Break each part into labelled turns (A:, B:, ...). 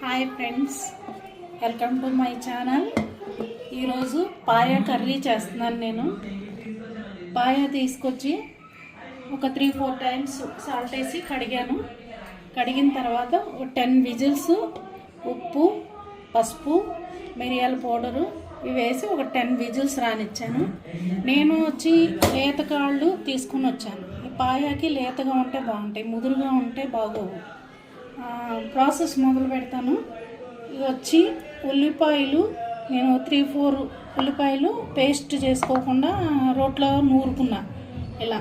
A: Hi friends, welcome to my channel. ఈరోజు పాయ curry చేస్తున్నాను. నేను పాయ తీసుకొచ్చి ఒక 3-4 టైమ్స్ సాల్ట్ వేసి కడిగాను. కడిగిన తర్వాత ఒక 10 విజిల్స్ ఉప్పు, పసుపు, మిరియాల పౌడరు ఇవి వేసి ఒక 10 విజిల్స్ రానిచ్చాను. నేను వచ్చి లేతకాళ్ళు తీసుకుని వచ్చాను. ఈ పాయాకి లేతగా ఉంటే బాగుంటాయి, ముదురుగా ఉంటే బాగోవు. ప్రాసెస్ మొదలు పెడతాను. ఇది వచ్చి ఉల్లిపాయలు నేను 3-4 ఉల్లిపాయలు పేస్ట్ చేసుకోకుండా రోట్లో నూరుకున్నా. ఇలా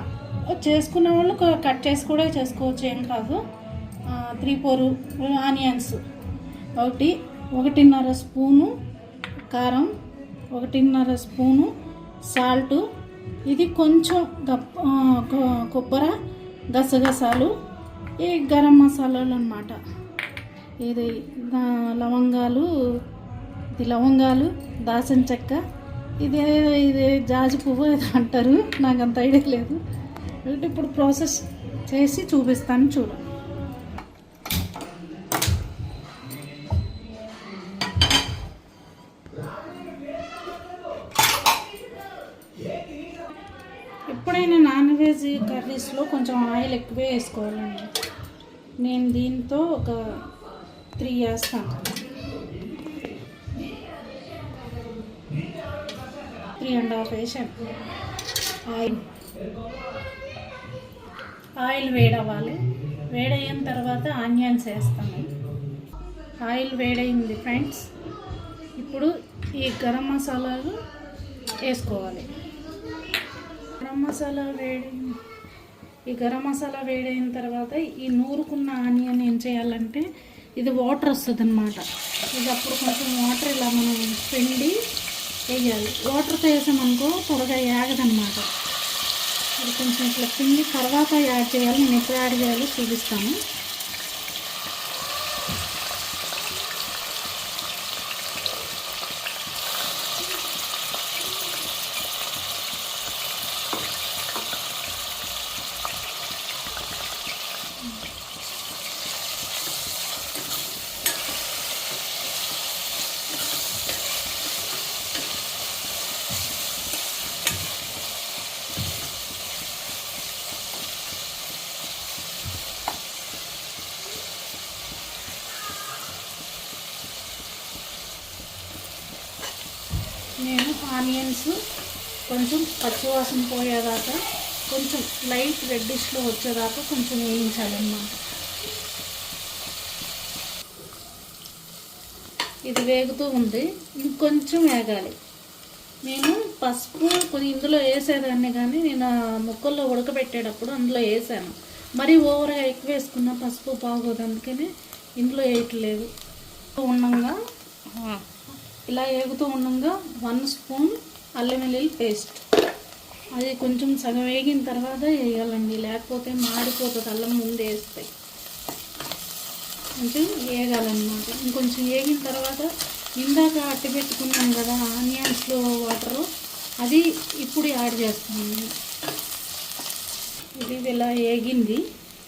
A: చేసుకున్న వాళ్ళు కట్ చేసి కూడా చేసుకోవచ్చు, ఏం కాదు. 3-4 ఆనియన్స్, 1.5 స్పూను కారం, 1.5 స్పూను సాల్టు, ఇది కొంచెం కొబ్బరి గసగసాలు, ఈ గరం మసాలాలు అన్నమాట. ఇది లవంగాలు, దాల్చిన చెక్క, ఇది జాజి పువ్వు ఏదో అంటారు, నాకు అంత ఐడియా లేదు. ఇప్పుడు ప్రాసెస్ చేసి చూపిస్తాను, చూడు. ఎప్పుడైనా నాన్ వెజ్ కర్రీస్లో కొంచెం ఆయిల్ ఎక్కువే వేసుకోవాలండి. నేను దీంతో ఒక 3 వేస్తాను, 3.5 వేసాను. ఆయిల్ వేడవ్వాలి. వేడయిన తర్వాత ఆనియన్స్ వేస్తాను. ఆయిల్ వేడైంది ఫ్రెండ్స్. ఇప్పుడు ఈ గరం మసాలాలు వేసుకోవాలి. గరం మసాలా వేడైన తర్వాత ఈ నూరుకున్న ఆనియన్ ఏం చేయాలంటే, ఇది వాటర్ వస్తుంది అన్నమాట. ఇది అప్పుడు కొంచెం వాటర్ ఇలా మనం పిండి వేయాలి. వాటర్తో వేసామనుకో త్వరగా యాగదనమాట. ఇది కొంచెం ఇట్లా పిండి తర్వాత యాడ్ చేయాలి. నేను ఎప్పుడు యాడ్ చేయాలో చూపిస్తాను. నేను ఆనియన్స్ కొంచెం పచ్చివాసన పోయేదాకా, కొంచెం లైట్ రెడ్డిష్లో వచ్చేదాకా కొంచెం వేయించాలన్నమాట. ఇది వేగుతూ ఉంది, ఇంకొంచెం వేగాలి. నేను పసుపు కొద్ది ఇందులో వేసేదాన్ని, కానీ నేను ముక్కల్లో ఉడకబెట్టేటప్పుడు అందులో వేసాను. మరీ ఓవర్గా ఎక్కువ వేసుకున్న పసుపు బాగోదు, అందుకని ఇందులో వేయట్లేదు. ఉండగా ఇలా వేగుతూ ఉండగా 1 స్పూన్ అల్లం వెల్లుల్లి పేస్ట్, అది కొంచెం సగం వేగిన తర్వాత వేయాలండి, లేకపోతే మాడిపోతుంది అల్లం ముందు వేస్తే. కొంచెం వేగాలన్నమాట. ఇంకొంచెం వేగిన తర్వాత ఇందాక అట్టి పెట్టుకున్నాం కదా ఆనియన్స్లో వాటరు, అది ఇప్పుడు యాడ్ చేస్తాను. ఇది ఇలా వేగింది.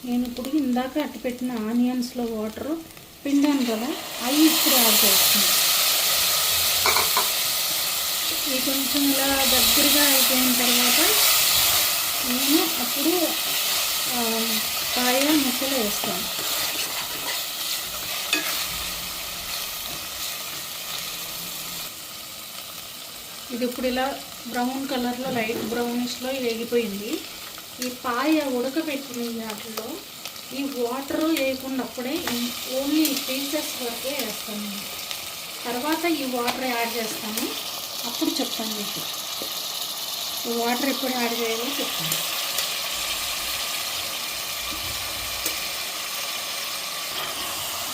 A: నేను ఇప్పుడు ఇందాక అట్టి పెట్టిన ఆనియన్స్లో వాటరు పిండాను కదా, అవి ఇప్పుడు యాడ్ చేస్తాను. ఇది కొంచెం ఇలా దగ్గరగా అయిపోయిన తర్వాత నేను అప్పుడు పాయ ముక్కలు వేస్తాను. ఇది ఇప్పుడు ఇలా బ్రౌన్ కలర్లో, లైట్ బ్రౌనిష్లో వేగిపోయింది. ఈ పాయ ఉడకబెట్టిన వాటిలో ఈ వాటర్ వేయకుండా అప్పుడే ఓన్లీ పీసెస్ వరకే వేస్తాను. తర్వాత ఈ వాటర్ యాడ్ చేస్తాను, అప్పుడు చెప్తాను మీకు. ఈ వాటర్ ఎప్పుడు యాడ్ చేయాలో చెప్తాను.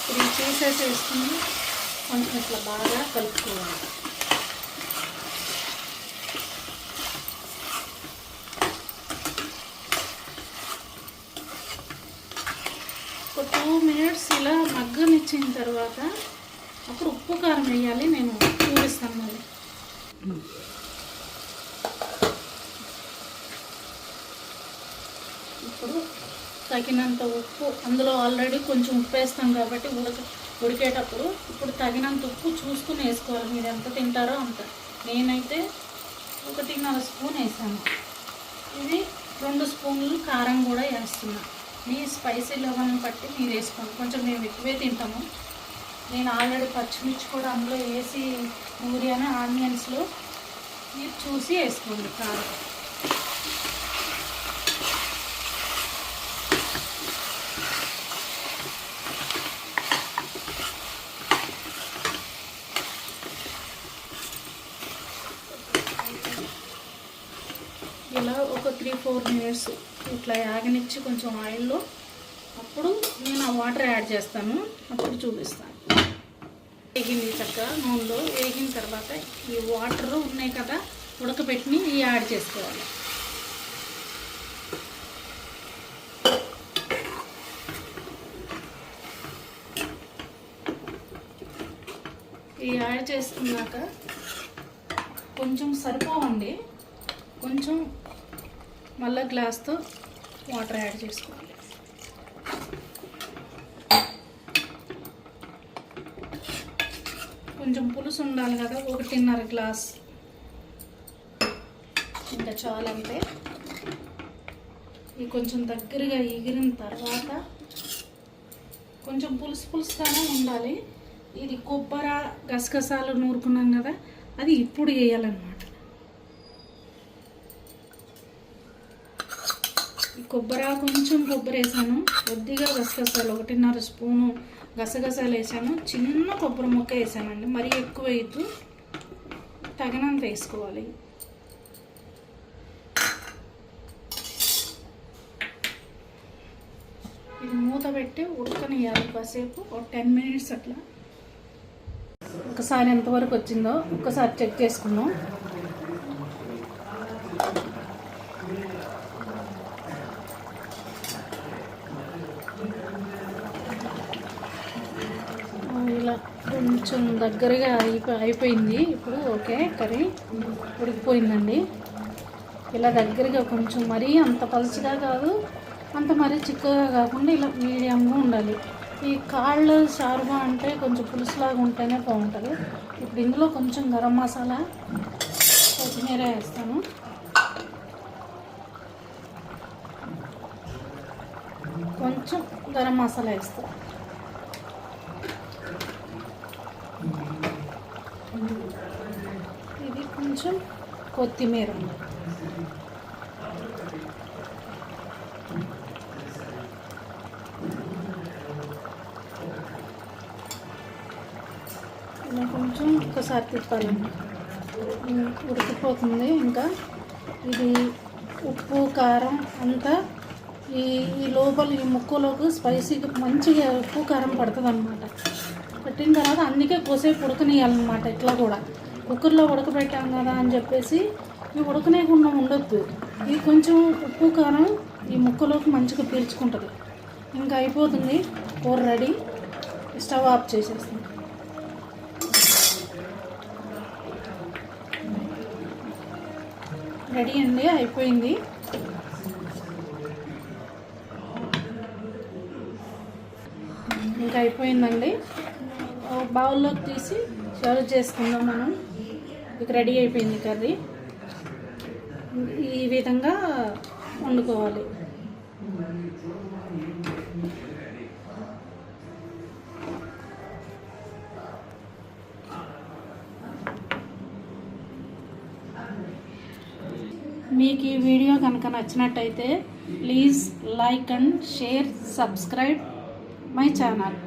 A: ఇప్పుడు ఈ పీసెస్ వేసుకుని కొంచెం ఇట్లా బాగా కలుపుకోవాలి. ఒక 2 మినిట్స్ ఇలా మగ్గనిచ్చిన తర్వాత అప్పుడు ఉప్పు కారం వేయాలి. నేను చూపిస్తాను మళ్ళీ. ఇప్పుడు తగినంత ఉప్పు, అందులో ఆల్రెడీ కొంచెం ఉప్పు వేస్తాం కాబట్టి ఉడికేటప్పుడు. ఇప్పుడు తగినంత ఉప్పు చూసుకుని వేసుకోవాలి, మీరు ఎంత తింటారో అంత. నేనైతే 1.5 స్పూన్ వేసాను. ఇది 2 స్పూన్లు కారం కూడా వేస్తున్నా. మీ స్పైసీ లెవెల్ని బట్టి మీరు వేసుకోండి. కొంచెం మేము ఎక్కువే తింటాము. నేను ఆల్రెడీ పచ్చిమిర్చి కూడా అందులో వేసి నూరియాను. ఆనియన్స్లో మీరు చూసి వేసుకోండి కారం. ఇలా ఒక 3-4 మినిట్స్ ఇట్లా యాగనిచ్చి కొంచెం ఆయిల్లో, అప్పుడు నేను ఆ వాటర్ యాడ్ చేస్తాను. అప్పుడు చూపిస్తాను. వేగింది చక్కగా నూనెలో. వేగిన తర్వాత ఈ వాటర్ ఉన్నాయి కదా ఉడకబెట్టి ఇవి యాడ్ చేసుకోవాలి. ఇవి యాడ్ చేసుకున్నాక కొంచెం సరిపోవండి, కొంచెం మళ్ళీ గ్లాస్తో వాటర్ యాడ్ చేసుకోవాలి. కొంచెం పులుసు ఉండాలి కదా, 1.5 గ్లాస్ ఇంకా చాలంటే. ఇది కొంచెం దగ్గరగా ఎగిరిన తర్వాత కొంచెం పులుసు పులుసుగానే ఉండాలి. ఇది కొబ్బరి గసగసాలు నూరుకున్నాం కదా, అది ఇప్పుడు వేయాలన్నమాట. ఈ కొంచెం కొబ్బరి వేసాను, కొద్దిగా గసగసాలు 1.5 స్పూను గసగసాలు వేసాను, చిన్న కొబ్బరి ముక్క వేసానండి. మరీ ఎక్కువ వేయద్దు, తగినంత వేసుకోవాలి. ఇది మూత పెట్టి ఉడకనియాలి కాసేపు, ఒక 10 మినిట్స్ అట్లా. ఒకసారి ఎంతవరకు వచ్చిందో ఒక్కసారి చెక్ చేసుకుందాం. ఇలా కొంచెం దగ్గరగా అయిపోయింది. ఇప్పుడు ఓకే, కర్రీ ఉడికిపోయిందండి. ఇలా దగ్గరగా కొంచెం మరీ అంత పలుచగా కాదు, అంత మరీ చిక్కగా కాకుండా ఇలా మీడియంగా ఉండాలి. ఈ కాళ్ళు షార్బా అంటే కొంచెం పులుసులాగా ఉంటేనే బాగుంటుంది. ఇప్పుడు ఇందులో కొంచెం గరం మసాలా, కొత్తిమీర వేస్తాను. కొంచెం గరం మసాలా వేస్తాను. ఇది కొంచెం కొత్తిమీర. ఇలా కొంచెం ఒకసారి తిప్పాలండి, ఉడికిపోతుంది. ఇంకా ఇది ఉప్పు కారం అంతా ఈ లోపల ఈ ముక్కలోకి స్పైసీగా మంచిగా ఉప్పు కారం పడుతుంది అన్నమాట. పెట్టిన తర్వాత అందుకే కొద్దిసేపు ఉడకనియాలన్నమాట. ఇట్లా కూడా కుక్కర్లో ఉడకబెట్టాం కదా అని చెప్పేసి ఇవి ఉడకనేకుండా ఉండొద్దు. ఇది కొంచెం ఉప్పు కారం ఈ ముక్కలోకి మంచిగా పీల్చుకుంటుంది. ఇంకా అయిపోతుంది, కూర రెడీ. స్టవ్ ఆఫ్ చేసేస్తుంది. రెడీ అండి, అయిపోయింది. ఇంకా అయిపోయిందండి. బౌల్లోకి తీసి సర్వ్ చేసుకుందాం మనం. ఇక రెడీ అయిపోయింది కర్రీ. ఈ విధంగా వండుకోవాలి. మీకు ఈ వీడియో కనుక నచ్చినట్టయితే please like and share, subscribe my channel.